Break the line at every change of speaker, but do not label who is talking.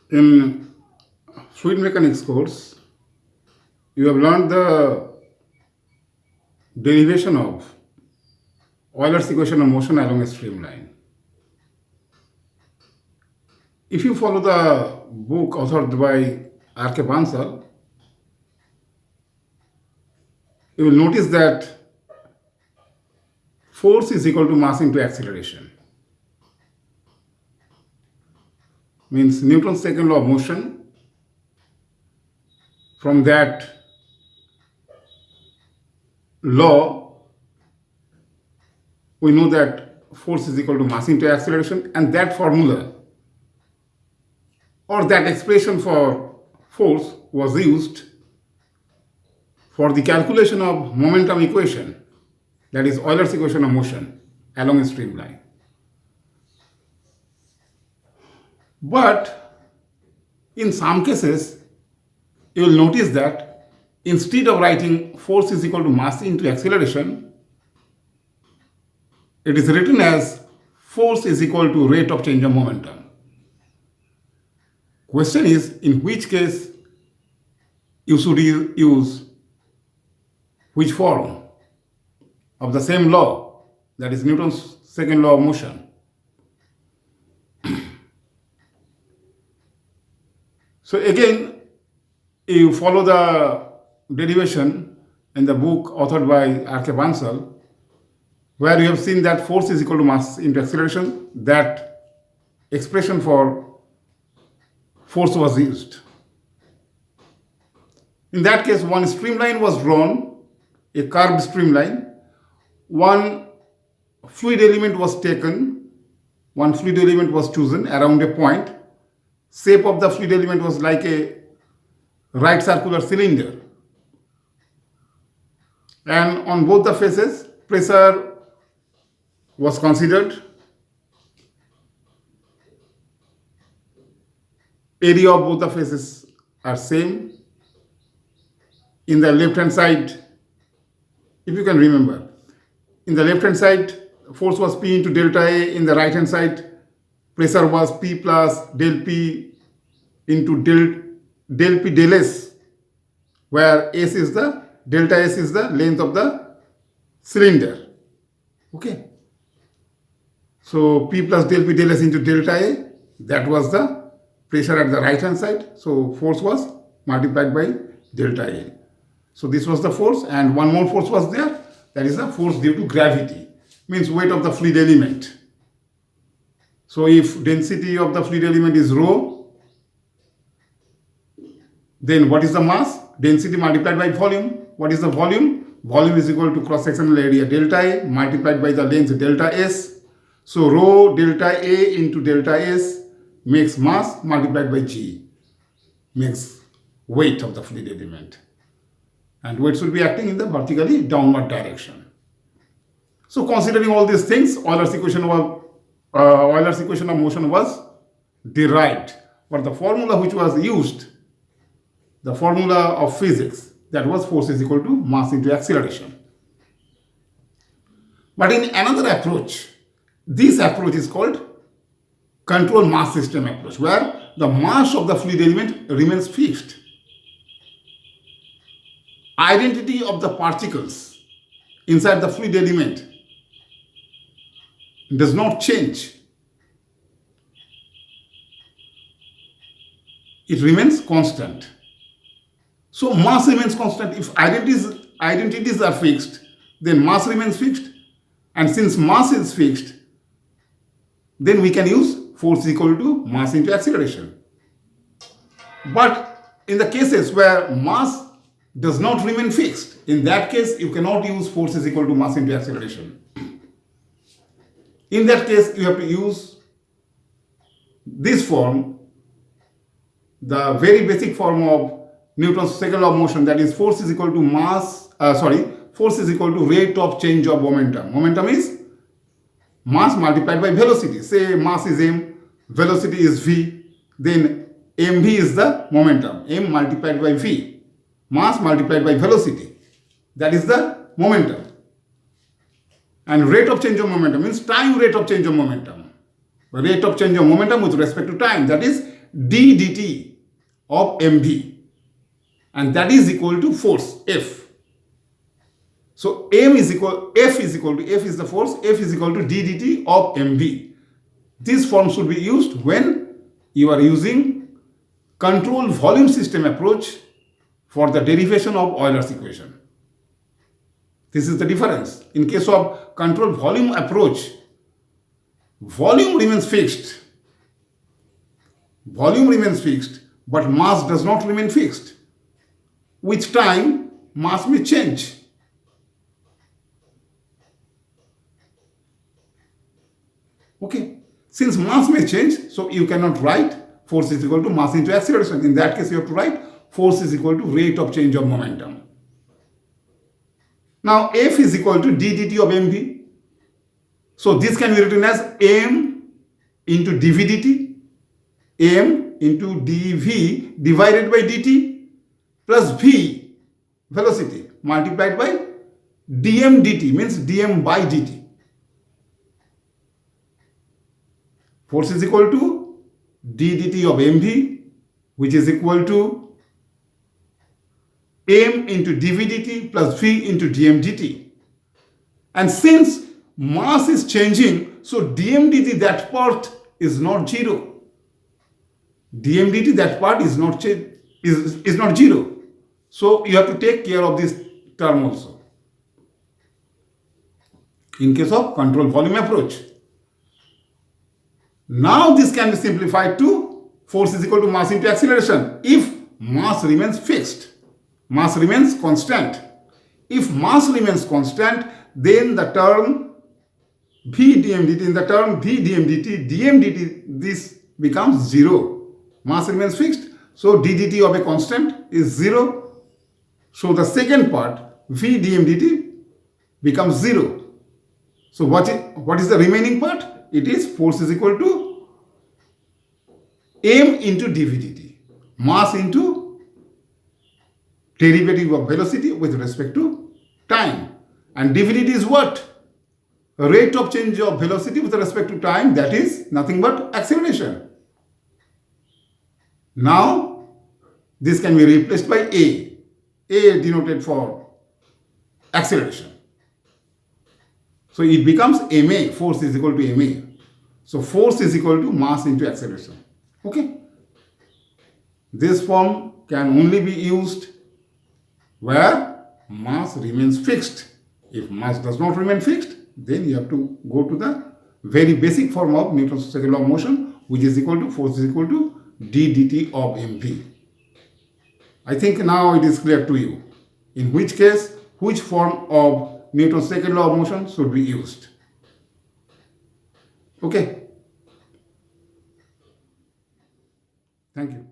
In fluid mechanics course, you have learned the derivation of Euler's equation of motion along a streamline. If you follow the book authored by R.K. Bansal, you will notice that force is equal to mass into acceleration. Means Newton's second law of motion. From that law, we know that force is equal to mass into acceleration, and that formula or that expression for force was used for the calculation of momentum equation, that is Euler's equation of motion along a streamline. But in some cases, you will notice that instead of writing force is equal to mass into acceleration, it is written as force is equal to rate of change of momentum. Question is, in which case you should use which form of the same law, that is Newton's second law of motion. So again, you follow the derivation in the book authored by R.K. Bansal, where you have seen that force is equal to mass into acceleration. That expression for force was used. In that case, one streamline was drawn, a curved streamline. One fluid element was taken, one fluid element was chosen around a point. Shape of the fluid element was like a right circular cylinder. And on both the faces, pressure was considered. Area of both the faces are same. In the left hand side, if you can remember, in the left hand side, force was P into delta A. In the right hand side, pressure was P plus del P into del P del S, where S is the delta S is the length of the cylinder. Okay. So P plus del P del S into delta A, that was the pressure at the right hand side. So force was multiplied by delta A. So this was the force, and one more force was there, that is the force due to gravity, means weight of the fluid element. So if density of the fluid element is rho, then what is the mass? Density multiplied by volume. What is the volume? Volume is equal to cross-sectional area delta A multiplied by the length delta S. So rho delta A into delta S makes mass multiplied by G, makes weight of the fluid element. And weight should be acting in the vertically downward direction. So considering all these things, Euler's equation of motion was derived. But the formula which was used, the formula of physics, that was force is equal to mass into acceleration. But in another approach, this approach is called control mass system approach, where the mass of the fluid element remains fixed. Identity of the particles inside the fluid element does not change. It remains constant. So mass remains constant. If identities are fixed, then mass remains fixed. And since mass is fixed, then we can use force equal to mass into acceleration. But in the cases where mass does not remain fixed, in that case you cannot use force is equal to mass into acceleration. In that case, you have to use this form, the very basic form of Newton's second law of motion, that is force is equal to force is equal to rate of change of momentum. Momentum is mass multiplied by velocity. Say mass is m, velocity is v, then mv is the momentum, m multiplied by v. Mass multiplied by velocity, that is the momentum. And rate of change of momentum means time rate of change of momentum. Rate of change of momentum with respect to time, that is d dt of mv, and that is equal to force F. So F is equal to, F is the force, F is equal to d dt of mv. This form should be used when you are using control volume system approach for the derivation of Euler's equation. This is the difference. In case of control volume approach, volume remains fixed. Volume remains fixed, but mass does not remain fixed. With time, mass may change. Okay. Since mass may change, so you cannot write force is equal to mass into acceleration. In that case, you have to write force is equal to rate of change of momentum. Now, F is equal to d dt of mv. So this can be written as m into dv dt, m into dv divided by dt plus v, velocity, multiplied by dm dt, means dm by dt. Force is equal to d dt of mv, which is equal to m into dv dt plus v into dm dt. And since mass is changing, so dm dt, that part is not zero. Dm dt, that part is not zero. So you have to take care of this term also in case of control volume approach. Now this can be simplified to force is equal to mass into acceleration if mass remains fixed. Mass remains constant. If mass remains constant, then the term v dm dt, in the term v dm dt, this becomes zero. Mass remains fixed, so d dt of a constant is zero. So the second part, v dm dt, becomes zero. So what is the remaining part? It is force is equal to m into dv dt, mass into derivative of velocity with respect to time. And dv dt is what? Rate of change of velocity with respect to time, that is nothing but acceleration. Now, this can be replaced by A denoted for acceleration. So it becomes ma, force is equal to ma. So force is equal to mass into acceleration. Okay. This form can only be used where mass remains fixed. If mass does not remain fixed, then you have to go to the very basic form of Newton's second law of motion, which is equal to force is equal to d dt of mv. I think now it is clear to you in which case which form of Newton's second law of motion should be used. Okay. Thank you.